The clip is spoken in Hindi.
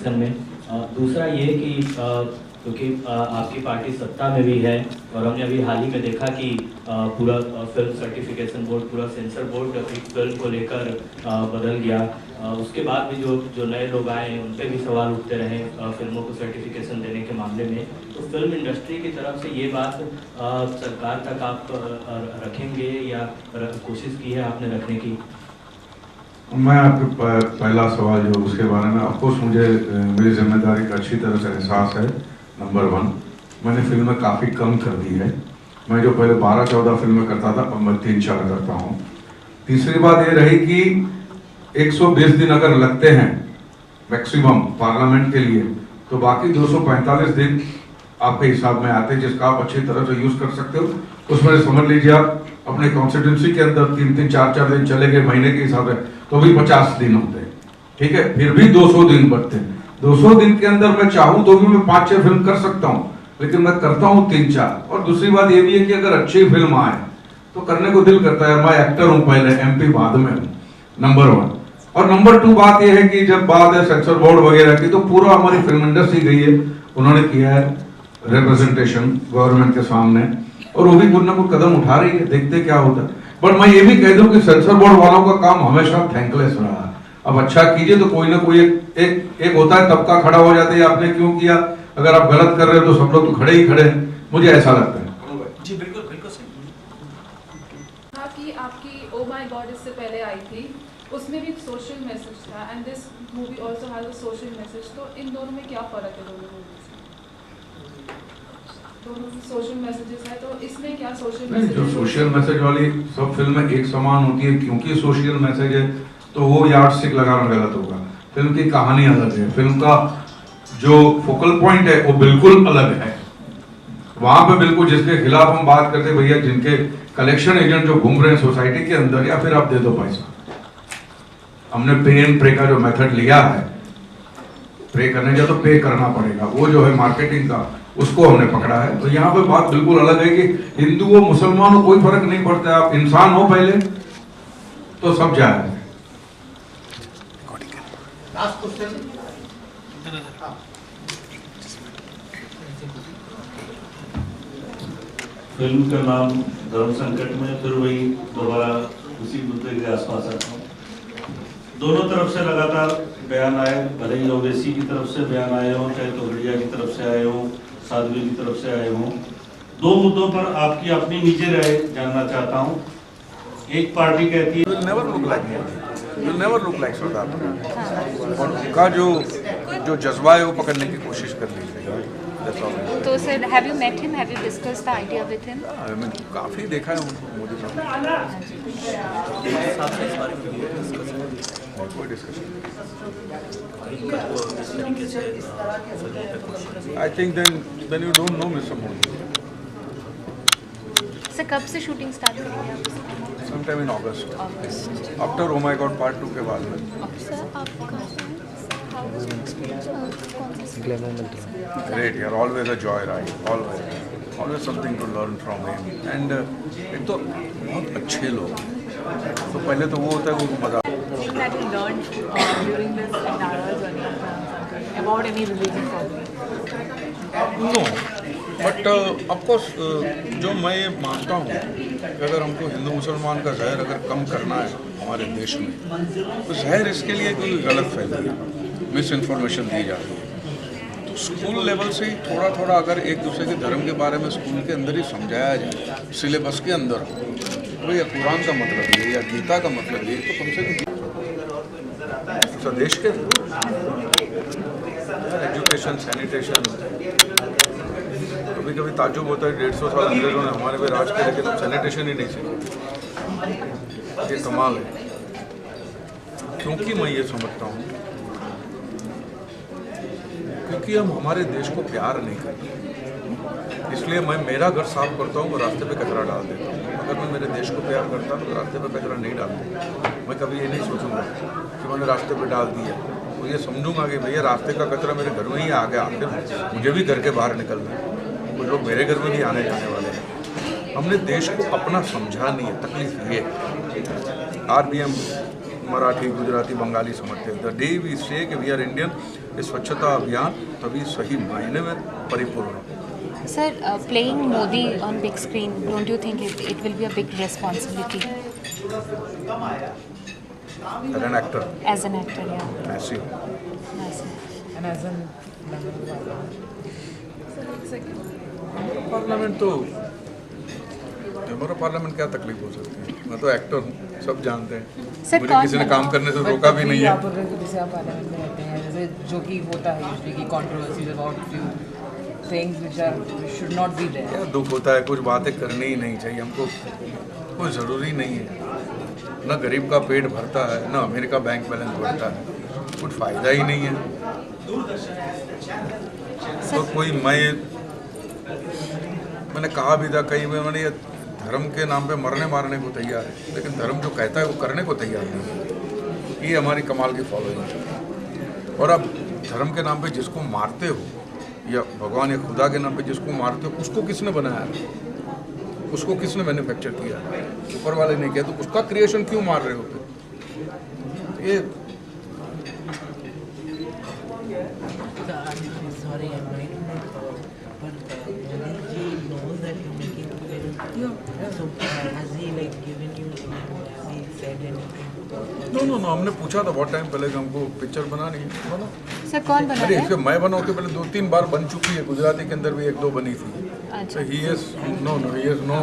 क्वेश्चन में। दूसरा ये कि क्योंकि आपकी पार्टी सत्ता में भी है और हमने अभी हाल ही में देखा कि पूरा फिल्म सर्टिफिकेशन बोर्ड, पूरा सेंसर बोर्ड एक फिल्म को लेकर बदल गया। उसके बाद भी जो नए लोग आए हैं उन पर भी सवाल उठते रहे फिल्मों को सर्टिफिकेशन देने के मामले में। तो फिल्म इंडस्ट्री की तरफ से ये बात सरकार तक आप रखेंगे या कोशिश की है आपने रखने की? मैं आपके पहला सवाल जो उसके बारे में, ऑफकोर्स मुझे मेरी जिम्मेदारी का अच्छी तरह से एहसास है। नंबर 1, मैंने फिल्में काफ़ी कम कर दी है। मैं जो पहले 12-14 फिल्में करता था, अब मैं 3-4 करता हूँ। तीसरी बात ये रही कि 120 दिन अगर लगते हैं मैक्सिमम पार्लियामेंट के लिए, तो बाकी 245 दिन आपके हिसाब में आते हैं, जिसका आप अच्छी तरह से यूज़ कर सकते हो। उसमें समझ लीजिए आप अपने कॉन्स्टिट्यूंसी के अंदर 3-3, 4-4 दिन चले गए महीने के हिसाब से, तो भी 50 दिन होते हैं, ठीक है। फिर भी 200 दिन बढ़ते हैं। 200 दिन के अंदर मैं चाहूँ तो भी मैं 5-6 फिल्म कर सकता हूँ, लेकिन मैं करता हूँ 3-4। और दूसरी बात ये भी है कि अगर अच्छी फिल्म आए तो करने को दिल करता है। मैं एक्टर हूँ पहले, MP बाद में हूँ, नंबर 1। और नंबर 2 बात यह है कि जब बात है सेंसर बोर्ड वगैरह की, तो पूरा हमारी फिल्म इंडस्ट्री गई है, उन्होंने किया है रिप्रेजेंटेशन गवर्नमेंट के सामने, और वो भी कुछ ना कुछ कदम उठा रही है, देखते क्या होता है। बट मैं ये भी कह दूं कि सेंसर बोर्ड वालों का काम हमेशा थैंकलेस रहा है। अब अच्छा कीजिए तो कोई ना कोई एक होता है तबका खड़ा हो जाता है, आपने क्यों किया, अगर आप गलत कर रहे हो तो सब लोग तो खड़े ही खड़े हैं, मुझे ऐसा लगता है। जी बिल्कुल बिल्कुल सही। आपकी ओ माय गॉड इससे पहले आई थी, उसमें भी सोशल मैसेज था, and this movie also has a social message. तो इन दोनों में क्या फर्क है? दोनों में सोशल मैसेजेस है, तो इसमें क्या सोशल मैसेज? जो सोशल मैसेज वाली सब फिल्में एक समान होती है, क्योंकि सोशल मैसेज है तो वो यार्डस्टिक लगाना गलत होगा। फिल्म की कहानी अलग है, फिल्म का जो फोकल पॉइंट है वो बिल्कुल अलग है। वहां पे बिल्कुल जिसके खिलाफ हम बात करते, भैया जिनके कलेक्शन एजेंट जो घूम रहे हैं सोसाइटी के अंदर, या फिर आप दे दो पैसा। हमने पे एंड प्रे का जो मेथड लिया है, प्रे करने जा तो पे करना पड़ेगा, वो जो है मार्केटिंग का, उसको हमने पकड़ा है। तो यहाँ पे बात बिल्कुल अलग है कि हिंदू हो मुसलमान हो कोई फर्क नहीं पड़ता, आप इंसान हो पहले तो सब जाए। फिल्म का नाम धर्म संकट में, फिर वही दोबारा उसी मुद्दे के आसपास आता हूँ। दोनों तरफ से लगातार बयान आए, भले ही ओवैसी की तरफ से बयान आए हों, चाहे तोगड़िया की तरफ से आए हों, साध्वी की तरफ से आए हों। 2 मुद्दों पर आपकी अपनी निजी राय जानना चाहता हूँ। एक पार्टी कहती है never look like सरदार, और उनका जो जज्बा है वो पकड़ने की कोशिश कर ली है। तो sir, have you met him, have you discussed the idea with him? मैंने काफी देखा है उनको, मोदी साहब। कोई discussion. I think then you don't know mister Modi. Sir, कब से शूटिंग स्टार्ट करेंगे आप? Sometime in August. After Oh My God Part 2 के बाद में। Great यार, always a joy ride, always something to learn from him, and एक तो बहुत अच्छे लोग, तो पहले तो वो होता है वो मजा। That you learned during this entire journey about any religion problem? No, but of course जो मैं ये मानता हूँ कि अगर हमको हिंदू मुसलमान का जहर अगर कम करना है हमारे देश में, तो जहर इसके लिए कोई गलत फैलती है, मिस इन्फॉर्मेशन दी जाती है। तो स्कूल लेवल से ही थोड़ा थोड़ा अगर एक दूसरे के धर्म के बारे में स्कूल के अंदर ही समझाया जाए, सिलेबस के अंदर, भैया कुरान का मतलब ये या गीता का मतलब ये, तो कम से कम देश के एजुकेशन, सैनिटेशन, कभी कभी ताज्जुब होता है 150 साल अंग्रेजों ने हमारे पे राज किया, लेकिन हम सैनिटेशन ही नहीं सीखे। ये कमाल है। क्योंकि मैं ये समझता हूँ, क्योंकि हम हमारे देश को प्यार नहीं करते, इसलिए मैं मेरा घर साफ करता हूँ, रास्ते पे कचरा डाल देता हूँ। अगर मैं मेरे देश को प्यार करता तो रास्ते पे कचरा नहीं डालता। मैं कभी ये नहीं सोचूंगा कि मैंने रास्ते पे डाल दिया, तो ये समझूंगा कि भैया रास्ते का कचरा मेरे घर में ही आ गया, आखिर मुझे भी घर के बाहर निकलना है, कुछ लोग मेरे घर में भी आने जाने वाले हैं। हमने देश को अपना समझा नहीं है, तकलीफ ये RBM मराठी, गुजराती, बंगाली समझते हैं। द डे वी से कि वी आर इंडियन, ये स्वच्छता अभियान तभी सही मायने में परिपूर्ण है। Sir, playing Modi on big screen, don't you think it will be a big responsibility as an actor as an actor? Yeah. ऐसी Nice. And as a member of parliament. Sir एक सेकंड, पार्लियामेंट तो मेरा पार्लियामेंट क्या तकलीफ हो सकती है, मैं तो एक्टर हूँ, सब जानते हैं। सर, मुझे कौन किसी ने बना? काम करने से रोका भी नहीं है। आप अगर जैसे आप पार्लियामेंट में रहते हैं, जैसे जो कि होता है यूजुअली की controversies about few things which are should not be there. क्या दुख होता है, कुछ बातें करनी ही नहीं चाहिए हमको, कोई ज़रूरी नहीं है। ना गरीब का पेट भरता है, ना अमीर का बैंक बैलेंस बढ़ता है, कुछ फ़ायदा ही नहीं है। तो कोई मैंने कहा भी था कई बार, मैंने ये धर्म के नाम पे मरने मारने को तैयार है, लेकिन धर्म जो कहता है वो करने को तैयार नहीं है। ये हमारी कमाल की फॉलोइंग है। और अब धर्म के नाम पे जिसको मारते हो, या भगवान या खुदा के नाम पे जिसको मारते हो, उसको किसने बनाया है, उसको किसने मैन्युफैक्चर किया है? ऊपर वाले ने किया, तो उसका क्रिएशन क्यों मार रहे हो फिर? ये Sorry, I'm right. But Modi ji knows that you're making film. So has he like given you? Has he said anything? No, हमने पूछा था बहुत टाइम पहले कि हमको पिक्चर बनानी है, बना। सर कौन बना अरे रहा इसके है? मैं बनाऊँ के पहले 2-3 बार बन चुकी है, गुजराती के अंदर भी 1-2 बनी थी। अच्छा। So he is no, he is no